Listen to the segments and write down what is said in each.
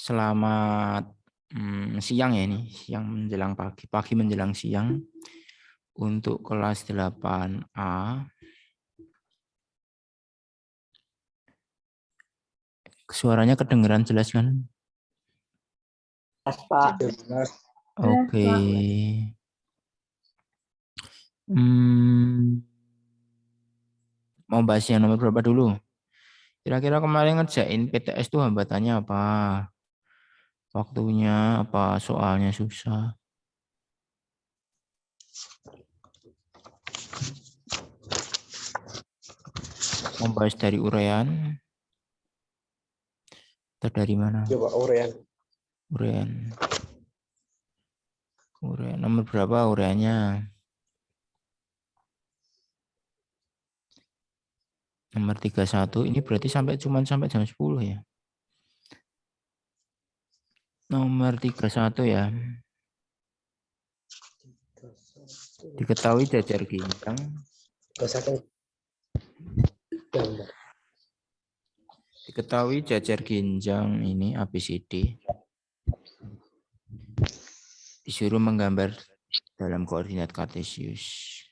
Selamat siang ya ini, siang menjelang pagi, pagi menjelang siang untuk kelas 8A. Suaranya kedengeran jelas kan? Pak. Oke. Mau bahas yang nomor berapa dulu? Kira-kira kemarin ngerjain PTS tuh hambatannya apa? Waktunya apa? Soalnya susah. Mau bahas dari uraian? Atau dari mana? Coba uraian. Uraian. Uraian. Nomor berapa uraiannya? Nomor 31. Ini berarti cuman sampai jam 10 ya? Nomor 31 ya. Diketahui jajar ginjang. Diketahui jajar ginjang ini ABCD. Disuruh menggambar dalam koordinat kartesius.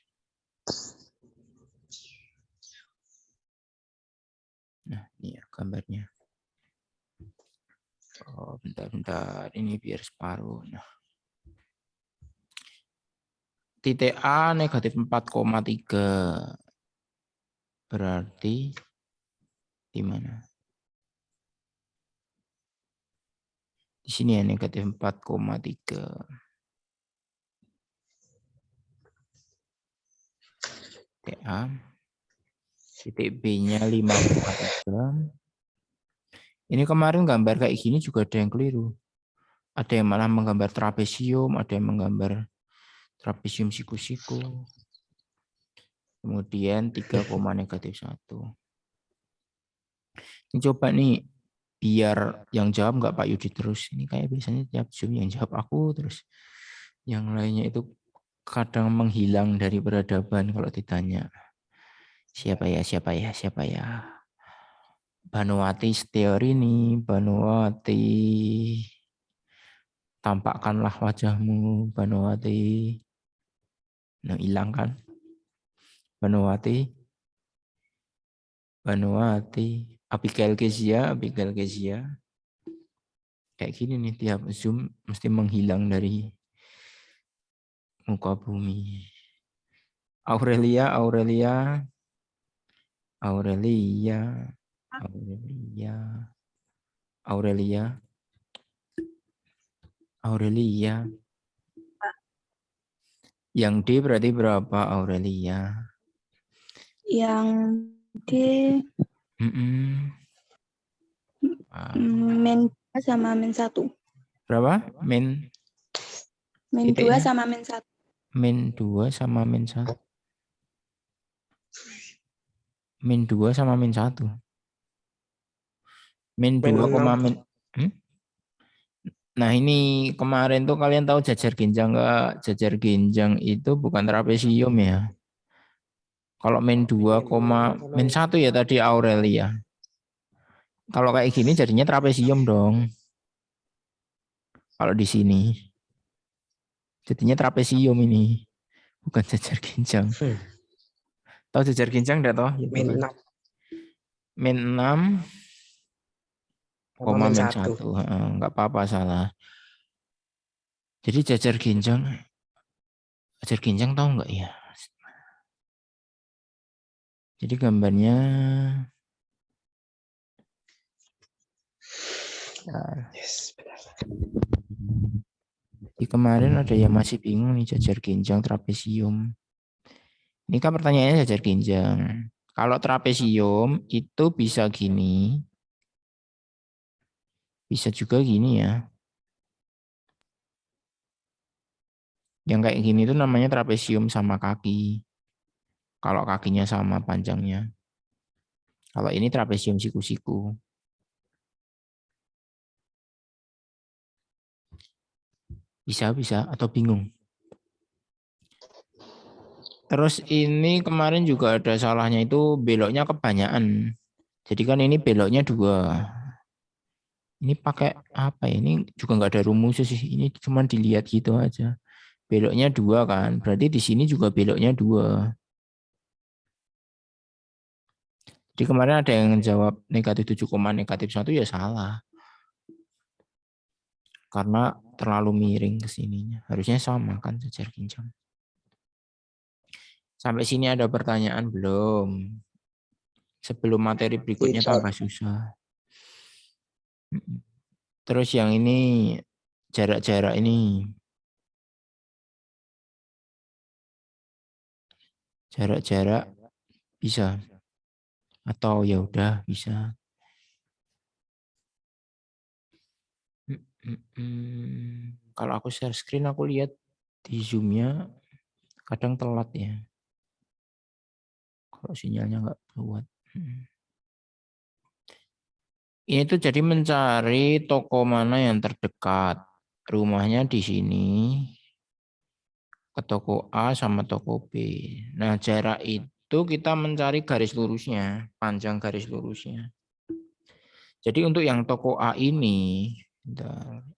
Nah, ini ya gambarnya. Oh, bentar-bentar. Ini biar separuh. Nah. Titik A negatif 4,3. Berarti di mana? Di sini ya, negatif 4,3. Titik A. Titik B-nya 5,3. Ini kemarin gambar kayak gini juga ada yang keliru. Ada yang malah menggambar trapesium, ada yang menggambar trapesium siku-siku. Kemudian 3, negatif 1. Ini coba nih, biar yang jawab nggak Pak Yudi terus. Ini kayak biasanya tiap Zoom yang jawab aku terus. Yang lainnya itu kadang menghilang dari peradaban kalau ditanya. Siapa ya, siapa ya, siapa ya. Banuwati teori nih, Banuwati. Tampakkanlah wajahmu, Banuwati. Nah, hilang kan? Banuwati. Banuwati. Abigail Kezia, Abigail Kezia. Kayak gini nih, tiap Zoom mesti menghilang dari muka bumi. Aurelia, Aurelia. Aurelia. Aurelia. Aurelia. Aurelia. Yang D berarti berapa Aurelia? Yang D min 2 sama min 1. Berapa? Min 2 sama min 1. Min 2 sama min 1. Min 2 sama min 1. Min 2, min. Nah ini kemarin tuh kalian tahu jajar ginjang nggak? Jajar ginjang itu bukan trapesium ya. Kalau min 2, min 1 ya tadi Aurelia. Kalau kayak gini jadinya trapesium dong. Kalau di sini. Jadinya trapesium ini. Bukan jajar ginjang. Tahu jajar ginjang enggak toh? Min 6. Min 6. Min 1. 1. Enggak apa-apa salah. Jadi jajar ginjang tahu enggak ya? Jadi gambarnya di kemarin ada yang masih bingung nih jajar ginjang trapesium. Ini kan pertanyaannya jajar ginjang. Kalau trapesium itu bisa gini. Bisa juga gini ya. Yang kayak gini itu namanya trapesium sama kaki. Kalau kakinya sama panjangnya. Kalau ini trapesium siku-siku. Bisa atau bingung? Terus ini kemarin juga ada salahnya itu beloknya kebanyakan. Jadi kan ini beloknya 2. Ini pakai apa ya? Ini juga nggak ada rumusnya sih. Ini cuma dilihat gitu aja. Beloknya 2 kan. Berarti di sini juga beloknya 2. Jadi kemarin ada yang jawab negatif 7, negatif 1 ya salah. Karena terlalu miring ke sininya. Harusnya sama kan sejajar ginjal. Sampai sini ada pertanyaan belum? Sebelum materi berikutnya tambah susah. Terus yang ini jarak-jarak ini. Jarak-jarak bisa. Atau ya udah bisa. Kalau aku share screen aku lihat di Zoom-nya kadang telat ya. Kalau sinyalnya nggak kuat. Ini tuh jadi mencari toko mana yang terdekat. Rumahnya di sini ke toko A sama toko B. Nah, jarak itu kita mencari garis lurusnya, panjang garis lurusnya. Jadi untuk yang toko A ini,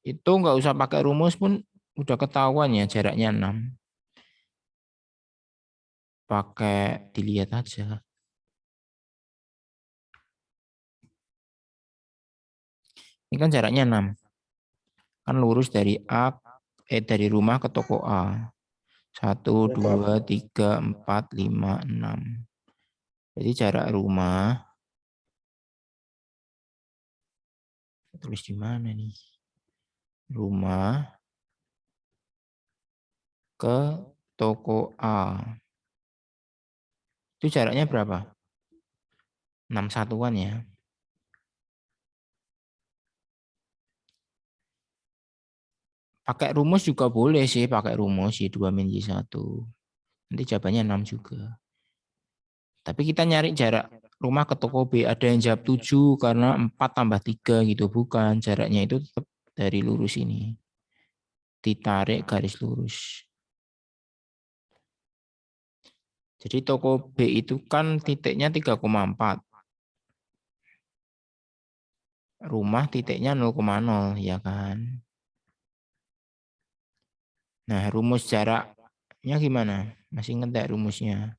itu nggak usah pakai rumus pun udah ketahuan ya jaraknya 6. Pakai dilihat aja. Ini kan jaraknya 6. Kan lurus dari dari rumah ke toko A. 1, 2, 3, 4, 5, 6. Jadi jarak rumah, tulis di mana nih? Rumah ke toko A. Itu jaraknya berapa? 6 satuan ya. Pakai rumus juga boleh sih, pakai rumus Y2 min Y1. Nanti jawabannya 6 juga. Tapi kita nyari jarak rumah ke toko B. Ada yang jawab 7 karena 4 tambah 3 gitu. Bukan, jaraknya itu tetap dari lurus ini. Ditarik garis lurus. Jadi toko B itu kan titiknya 3,4. Rumah titiknya 0,0 ya kan. Nah, rumus jaraknya gimana? Masih ingat enggak rumusnya?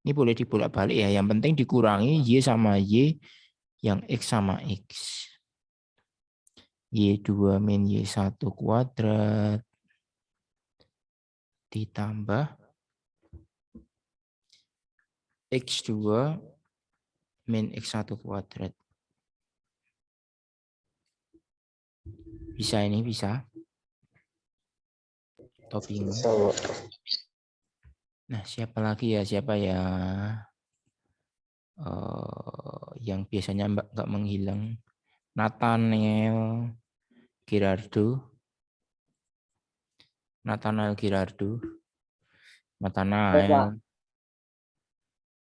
Ini boleh dibolak-balik ya. Yang penting dikurangi Y sama Y yang X sama X. Y2 min Y1 kuadrat ditambah X2 min X1 kuadrat. Bisa ini, bisa? Atau bingung? Nah, siapa lagi ya? Siapa ya? Yang biasanya nggak menghilang. Nathanael Girardo. Nathanael.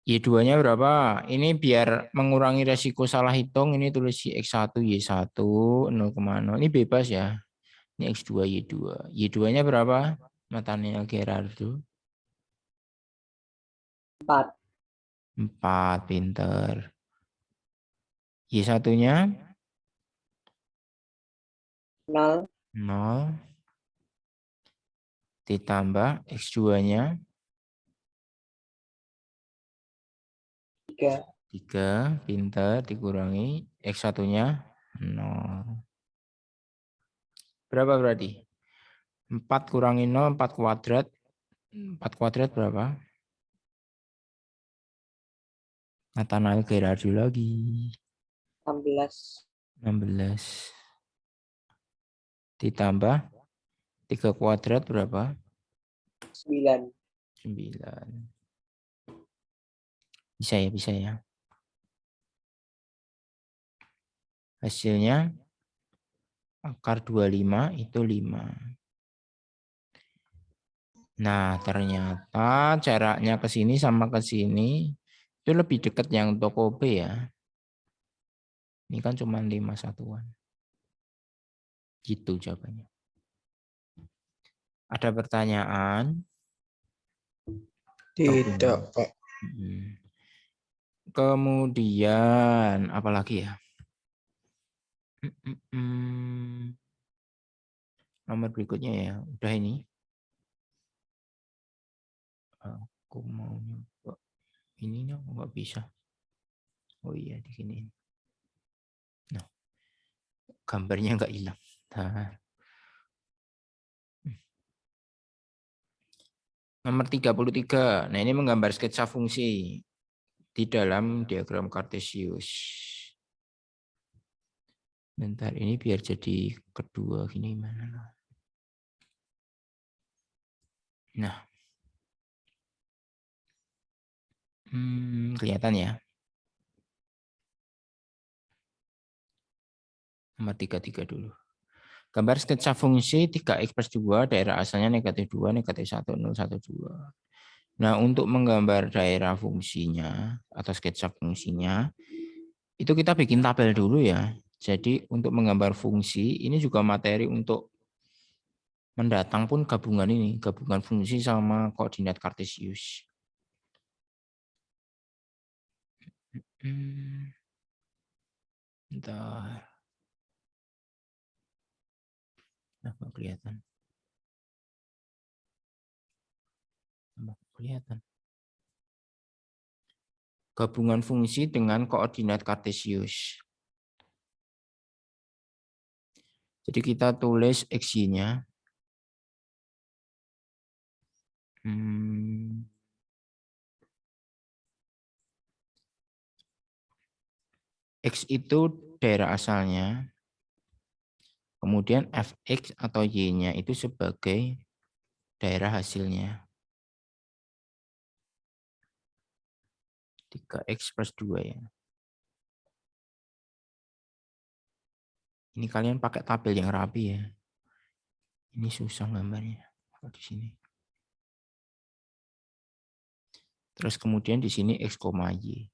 Y2-nya berapa? Ini biar mengurangi resiko salah hitung, ini tulis X1, Y1, 0,0. Ini bebas ya. Ini X2, Y2. Y2-nya berapa? Nathanael Gerardo. 4. 4, pinter. Y1-nya? 0. 0. Ditambah X2-nya? 3. 3, pinter. Dikurangi X1-nya? 0. Berapa berarti? 4 kurangi 0, 4 kuadrat. 4 kuadrat berapa? Nathanael Gerardo lagi. 16. 16. Ditambah 3 kuadrat berapa? 9. 9. Bisa ya, bisa ya. Hasilnya akar 25 itu 5. Nah, ternyata jaraknya ke sini sama ke sini itu lebih dekat yang toko B ya. Ini kan cuma 5 satuan. Gitu jawabannya. Ada pertanyaan? Tidak, Pak. Kemudian apa lagi ya? Nomor berikutnya ya, udah ini. Aku mau nyoba ini nggak bisa. Oh iya di sini. Nah, gambarnya nggak hilang. Nah. Nomor 33. Nah, ini menggambar sketsa fungsi di dalam diagram Kartesius. Bentar, ini biar jadi kedua gini mana? Nah. Kelihatan ya. Nomor 33 dulu. Gambar sketsa fungsi 3x plus 2, daerah asalnya negatif 2, negatif 1, 0, 1, 2. Nah, untuk menggambar daerah fungsinya atau sketsa fungsinya, itu kita bikin tabel dulu ya. Jadi untuk menggambar fungsi, ini juga materi untuk mendatang pun gabungan ini, gabungan fungsi sama koordinat Kartesius. Bentar. Apa kelihatan? Kelihatan. Gabungan fungsi dengan koordinat Kartesius. Jadi kita tulis X-nya. X itu daerah asalnya. Kemudian Fx atau Y-nya itu sebagai daerah hasilnya. 3x plus 2 ya. Ini kalian pakai tabel yang rapi ya. Ini susah gambarnya. Kalau di sini. Terus kemudian di sini X, Y.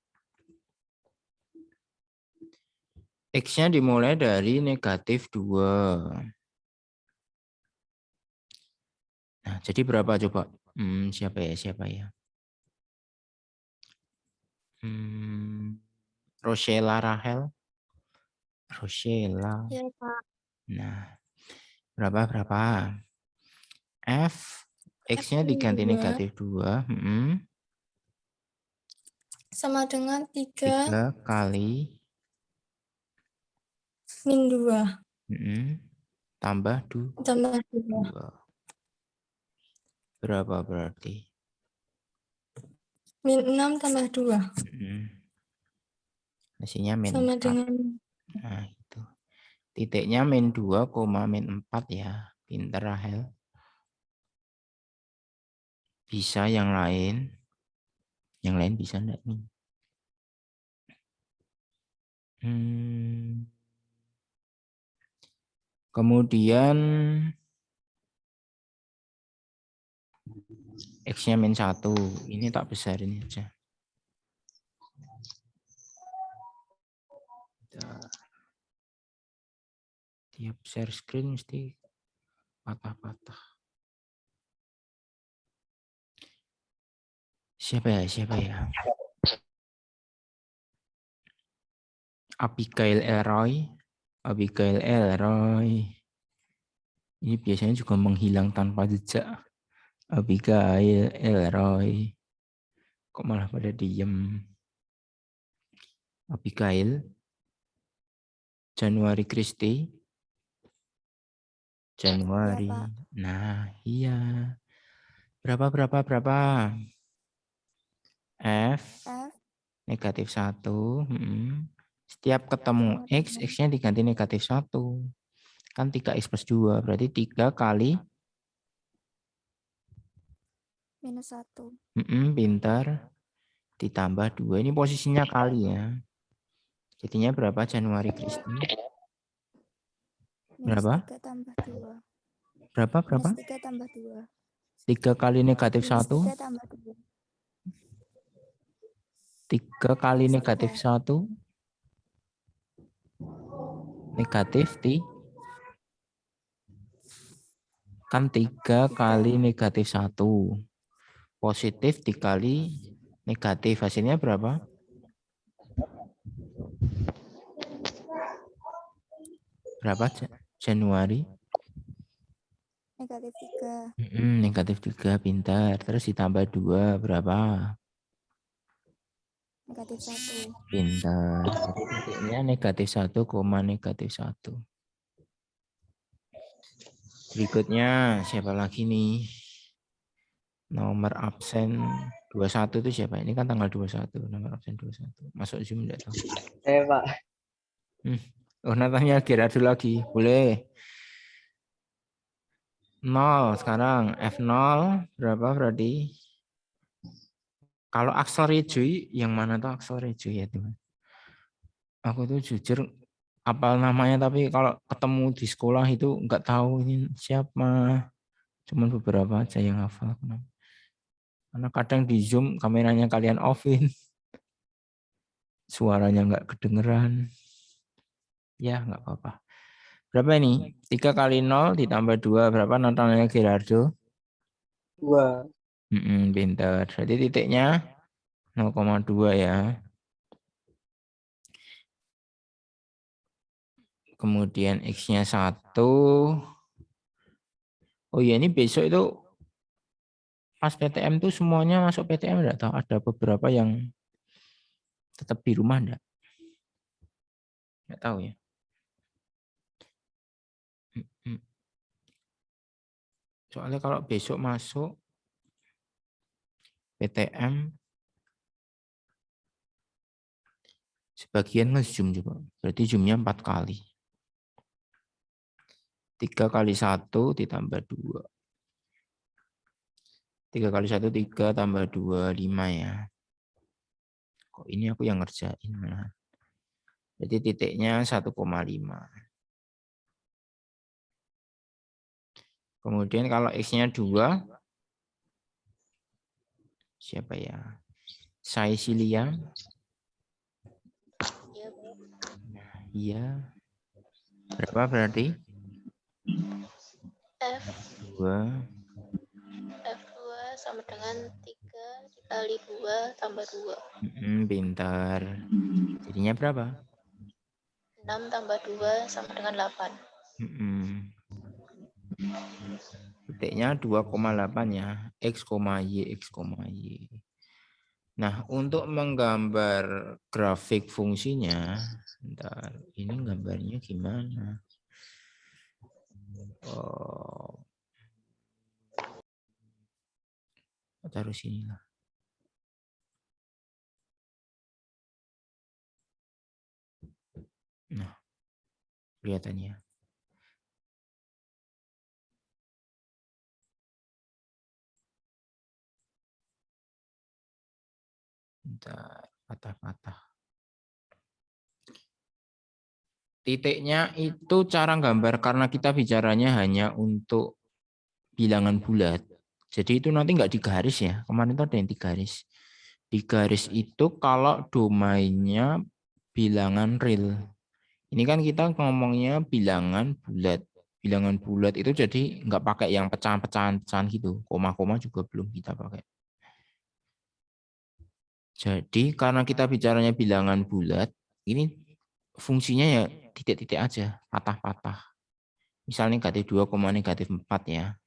X-nya dimulai dari negatif 2. Nah, jadi berapa coba? Siapa ya? Roshela Rahel. Roshela. Ya, Pak. Nah, berapa? F, X-nya diganti negatif 2. Sama dengan 3 kali min 2 tambah 2. tambah 2. Berapa berarti? Min 6 tambah 2. Hasilnya min Sama 4. dengan. Nah, itu. Titiknya min 2, min 4 ya. Pinter Rahel. Bisa yang lain? Yang lain bisa enggak nih? Kemudian X-nya min 1. Ini tak besarin aja. Tiap share screen mesti patah-patah. Siapa ya? Abigail Elroy. Ini biasanya juga menghilang tanpa jejak. Abigail Elroy. Kok malah pada diem? Abigail. Januari Christie. Januari. Ya, nah, iya. Berapa? F. Negatif 1. Setiap ketemu X, X-nya diganti negatif 1. Kan 3X plus 2. Berarti 3 kali minus 1. Pintar. Ditambah 2. Ini posisinya kali ya. Jadinya berapa Januari Christie? Berapa? 3 tambah 2. Berapa? Minus 3 tambah 2. 3 kali negatif 1. 3 tambah 2. 3 kali negatif 1. Negatif kan 3 kali negatif 1. Positif dikali negatif. Hasilnya berapa? Berapa Januari? Negatif 3. Negatif 3, pintar. Terus ditambah 2, berapa? Negatif 1. Pintar. Jadi titiknya negatif 1, negatif 1. Berikutnya siapa lagi nih? Nomor absen 21 itu siapa? Ini kan tanggal 21, nomor absen 21. Masuk Zoom enggak tahu. Pak. Oh, Natanya Gerardo lagi. Boleh. 0 sekarang. F0 berapa berarti? Kalau Aksel Rejoy, yang mana tuh Aksel Rejoy ya teman? Aku tuh jujur apal namanya, tapi kalau ketemu di sekolah itu nggak tahu ini siapa. Cuman beberapa aja yang hafal. Karena kadang di Zoom kameranya kalian offin. Suaranya nggak kedengeran. Ya nggak apa-apa. Berapa ini? 3 kali 0 ditambah 2. Berapa Natalnya Gerardo? 2. Pintar. Jadi titiknya 0,2 ya. Kemudian X-nya 1. Oh iya, ini besok itu pas PTM tuh semuanya masuk PTM enggak tahu, ada beberapa yang tetap di rumah enggak? Enggak tahu ya. Soalnya kalau besok masuk PTM sebagian nge-zoom juga. Berarti zoomnya 4 kali. 3 kali 1 ditambah 2. 3 kali 1, 3 tambah 2, 5 ya. Kok ini aku yang ngerjain malah. Jadi titiknya 1,5. Kemudian kalau X-nya 2, siapa ya? Saisilia. Iya. Berapa berarti? F2 sama dengan 3 dikali 2 tambah 2. Pintar. Jadinya berapa? 6 tambah 2 sama dengan 8. Titiknya 2,8 ya. X, Y, X, Y. Nah, untuk menggambar grafik fungsinya, bentar, ini gambarnya gimana? Oh, taruh sini lah. Nah, kelihatannya. Bentar, patah-patah. Titiknya itu cara gambar karena kita bicaranya hanya untuk bilangan bulat. Jadi itu nanti nggak digaris ya. Kemarin itu ada yang digaris. Digaris itu kalau domainnya bilangan real. Ini kan kita ngomongnya bilangan bulat. Bilangan bulat itu jadi nggak pakai yang pecahan-pecahan gitu. Koma-koma juga belum kita pakai. Jadi karena kita bicaranya bilangan bulat, ini fungsinya ya titik-titik aja, patah-patah. Misalnya negatif 2, negatif 4 ya.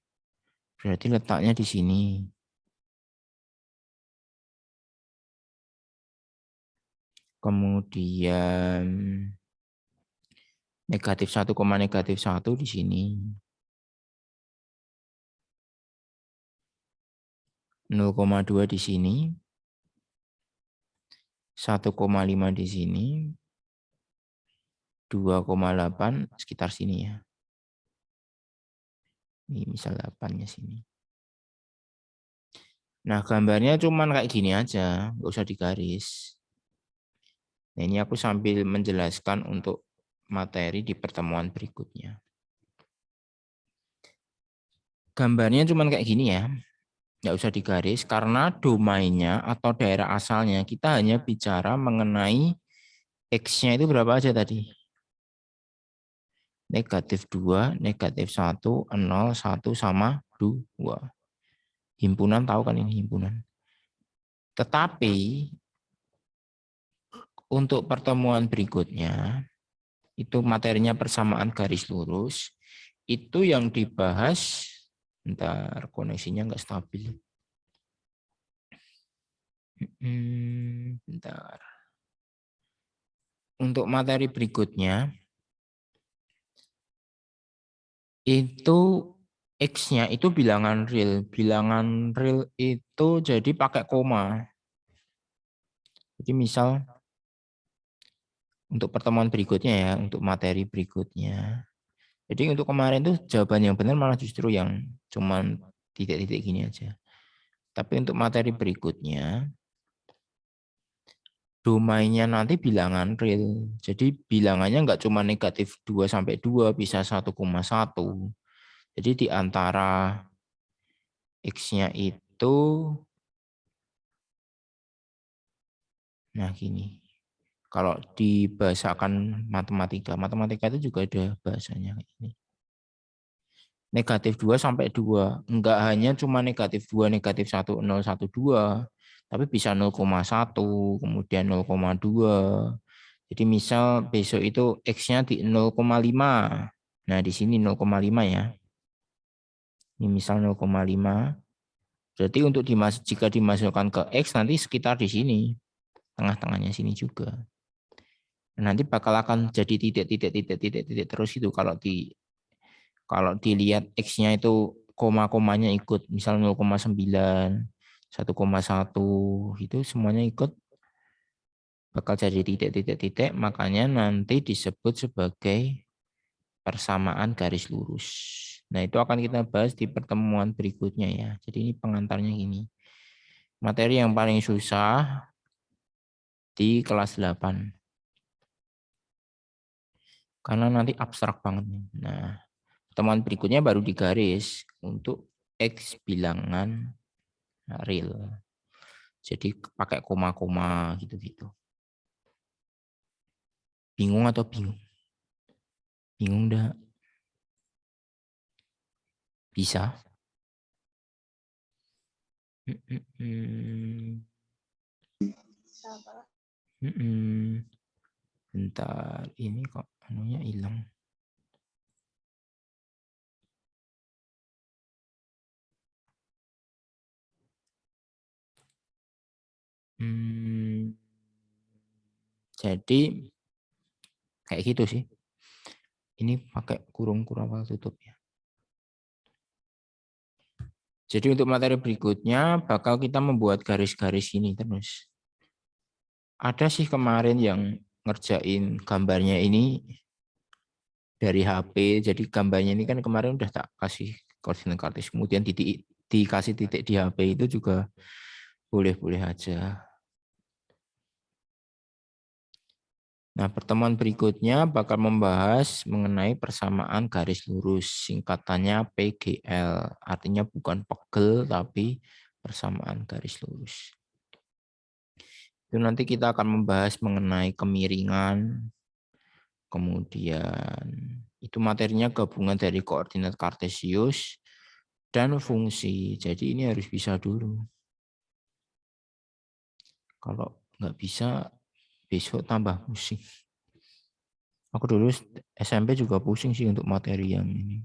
Berarti letaknya di sini. Kemudian negatif 1, negatif 1 di sini. 0,2 di sini. 1,5 di sini. 2,8 sekitar sini ya. Ini misal 8-nya sini. Nah, gambarnya cuman kayak gini aja, nggak usah digaris. Nah, ini aku sambil menjelaskan untuk materi di pertemuan berikutnya. Gambarnya cuman kayak gini ya, nggak usah digaris karena domainnya atau daerah asalnya kita hanya bicara mengenai X-nya itu berapa aja tadi? Negatif 2, negatif 1, 0, 1, sama 2. Himpunan tahu kan ini himpunan. Tetapi untuk pertemuan berikutnya, itu materinya persamaan garis lurus. Itu yang dibahas, bentar koneksinya nggak stabil. Bentar. Untuk materi berikutnya, itu X-nya itu bilangan real. Bilangan real itu jadi pakai koma. Jadi misal untuk pertemuan berikutnya ya, untuk materi berikutnya. Jadi untuk kemarin tuh jawaban yang benar malah justru yang cuman titik-titik gini aja. Tapi untuk materi berikutnya, domainnya nanti bilangan real. Jadi bilangannya nggak cuma negatif 2 sampai 2, bisa 1,1. Jadi di antara X-nya itu, nah gini. Kalau dibahasakan matematika itu juga ada bahasanya kayak ini. Negatif 2 sampai 2. Enggak hanya cuma negatif 2, negatif 1, 0, 1, 2. Tapi bisa 0,1, kemudian 0,2. Jadi misal besok itu X-nya di 0,5. Nah di sini 0,5 ya. Ini misal 0,5. Berarti untuk jika dimasukkan ke X nanti sekitar di sini. Tengah-tengahnya sini juga. Nanti bakal akan jadi titik terus itu kalau dilihat X-nya itu koma-komanya ikut, misal 0,9, 1,1 itu semuanya ikut bakal jadi titik, makanya nanti disebut sebagai persamaan garis lurus. Nah, itu akan kita bahas di pertemuan berikutnya ya. Jadi ini pengantarnya ini. Materi yang paling susah di kelas 8. Karena nanti abstrak banget. Nah, pertemuan berikutnya baru digaris untuk X bilangan real. Jadi pakai koma-koma gitu-gitu. Bingung atau bingung? Bingung dah? Bisa? Sama. Bentar, ini kok anunya hilang. Jadi kayak gitu sih. Ini pakai kurung awal tutup ya. Jadi untuk materi berikutnya bakal kita membuat garis-garis ini terus. Ada sih kemarin yang ngerjain gambarnya ini dari HP. Jadi gambarnya ini kan kemarin udah tak kasih koordinat kartis. Kemudian dikasih titik di HP itu juga boleh-boleh aja. Nah, pertemuan berikutnya bakal membahas mengenai persamaan garis lurus. Singkatannya PGL. Artinya bukan pegel, tapi persamaan garis lurus. Itu nanti kita akan membahas mengenai kemiringan. Kemudian itu materinya gabungan dari koordinat kartesius dan fungsi. Jadi ini harus bisa dulu. Kalau nggak bisa, besok tambah pusing. Aku dulu SMP juga pusing sih untuk materi yang ini.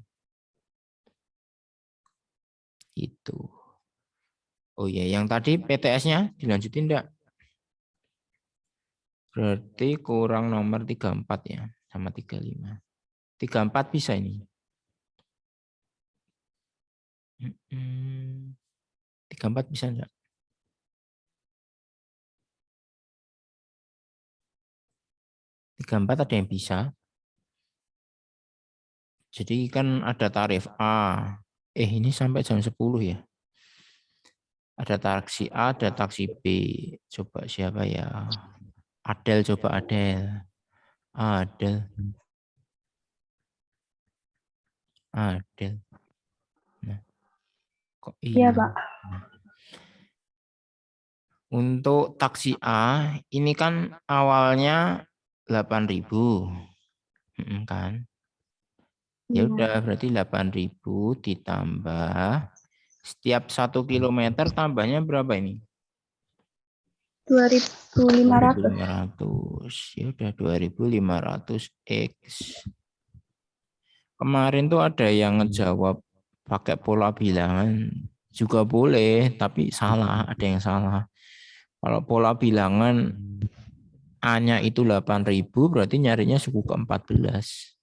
Itu. Oh iya, yang tadi PTS-nya dilanjutin enggak? Berarti kurang nomor 34 ya, sama 35. 34 bisa ini. 34 bisa enggak? Ada yang bisa. Jadi kan ada tarif A. Ini sampai jam 10 ya. Ada taksi A, ada taksi B. Coba siapa ya? Adel, coba Adel. Adel. Adel. Nah, kok Iya, ini? Pak. Nah. Untuk taksi A, ini kan awalnya 8.000. Kan? Ya udah, berarti 8.000 ditambah setiap 1 kilometer tambahnya berapa ini? 2.500. 2.500. Ya udah 2.500 X. Kemarin tuh ada yang ngejawab pakai pola bilangan juga boleh, tapi salah, ada yang salah. Kalau pola bilangan A-nya itu 8.000 berarti nyarinya suku ke-14.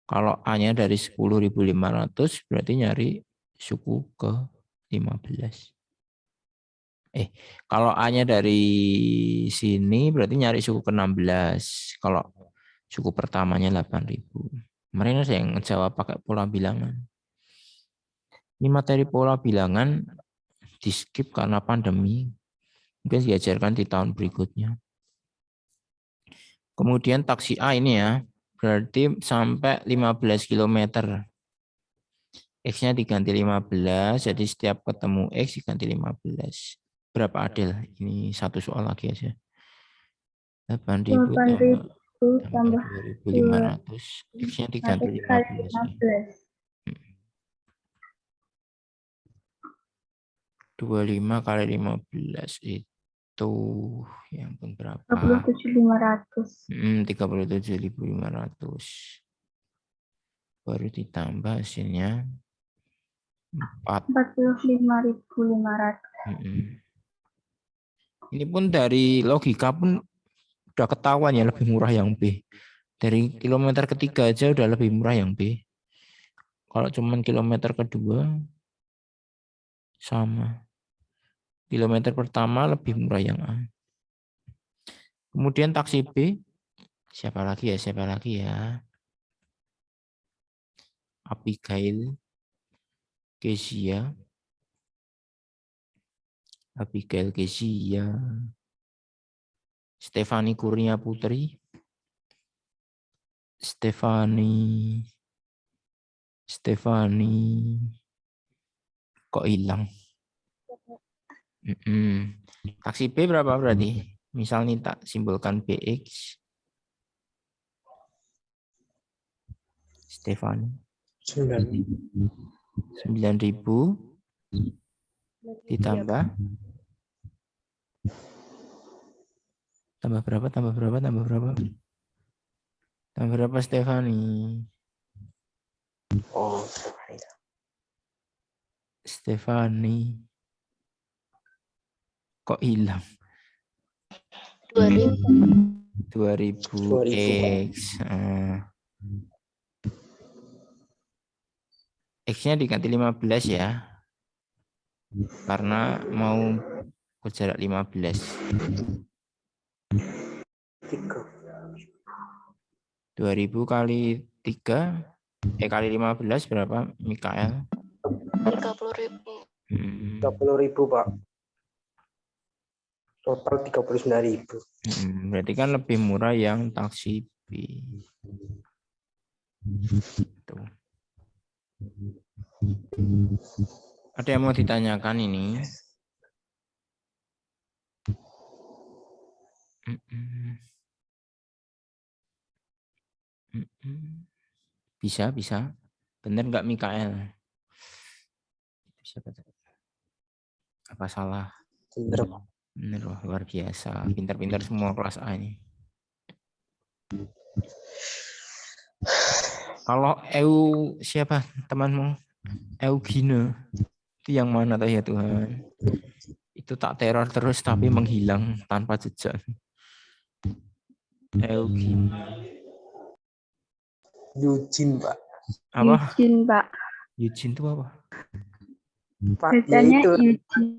Kalau A-nya dari 10.500 berarti nyari suku ke-15. Kalau A-nya dari sini berarti nyari suku ke-16. Kalau suku pertamanya 8.000. Kemarin ada yang ngejawab pakai pola bilangan. Ini materi pola bilangan di skip karena pandemi. Mungkin diajarkan di tahun berikutnya. Kemudian taksi A ini ya, berarti sampai 15 km. X-nya diganti 15, jadi setiap ketemu X diganti 15. Berapa adil? Ini satu soal lagi aja. 8.000 tambah 2.500. X-nya diganti 15. 25 kali 15 itu yang pun berapa? 37.500. 37.500. Baru ditambah hasilnya 45.500. Ini pun dari logika pun udah ketahuan ya lebih murah yang B. Dari kilometer ketiga aja udah lebih murah yang B. Kalau cuman kilometer kedua sama. Kilometer pertama lebih murah yang A. Kemudian taksi B, siapa lagi ya? Abigail Kezia. Stefani Kurnia Putri. Stefani kok hilang? Taksi B berapa berarti? Misal nih tak simbolkan BX. Stefani. 9.000 ditambah tambah berapa Stefani? Stefani kok hilang? 2.000 X. X-nya diganti 15 ya. Karena mau ke jarak 15. 2.000 kali 3 kali 15 berapa, Mikael? 30.000. 30.000, Pak. Total 39.000. Berarti kan lebih murah yang taksi B. Tuh. Ada yang mau ditanyakan ini? Bisa. Bener nggak Mikael? Apa salah? Bener, Pak. Bener, luar biasa. Pintar-pintar semua kelas A ini. Kalau siapa temanmu? Eugene. Itu yang mana tuh ya Tuhan? Itu tak teror terus tapi menghilang tanpa jejak. Eugene. Eugene, Pak. Apa? Eugene, Pak. Eugene itu apa? Pak, Bacanya ya itu. Eugene.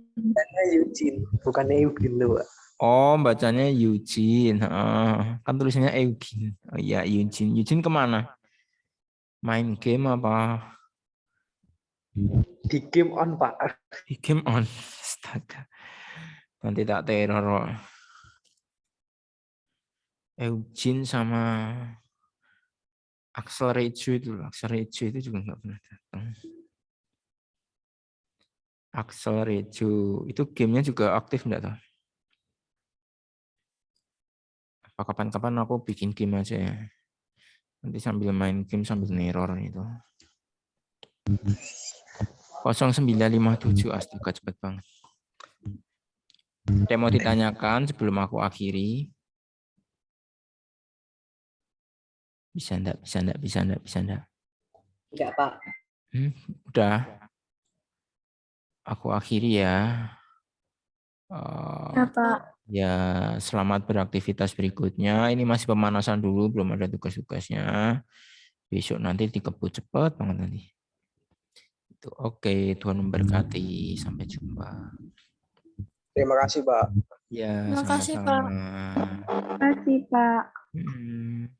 Eugene, bukan Eugene, Pak. Oh, bacanya Eugene. Kan tulisannya Eugene. Oh iya, Eugene. Eugene kemana? Main game apa? Di game on, Pak. Di game on. Astaga. Nanti tak teror. Eugene sama Axel Rejo itu juga nggak pernah datang. Axel Rejo itu gamenya juga aktif nggak tahu? Apa kapan-kapan aku bikin game aja ya. Nanti sambil main game sambil neror itu. 0957 astaga cepet banget. Ada yang mau ditanyakan sebelum aku akhiri? Bisa enggak, bisa enggak, bisa enggak, bisa enggak? Enggak, Pak. Udah. Aku akhiri ya. Ya, Pak. Ya, selamat beraktivitas berikutnya. Ini masih pemanasan dulu, belum ada tugas-tugasnya. Besok nanti dikebut cepat banget nanti. Itu oke, Tuhan memberkati. Sampai jumpa. Terima kasih, Pak. Ya, Terima kasih, Pak. sama-sama. Terima kasih, Pak. Hmm.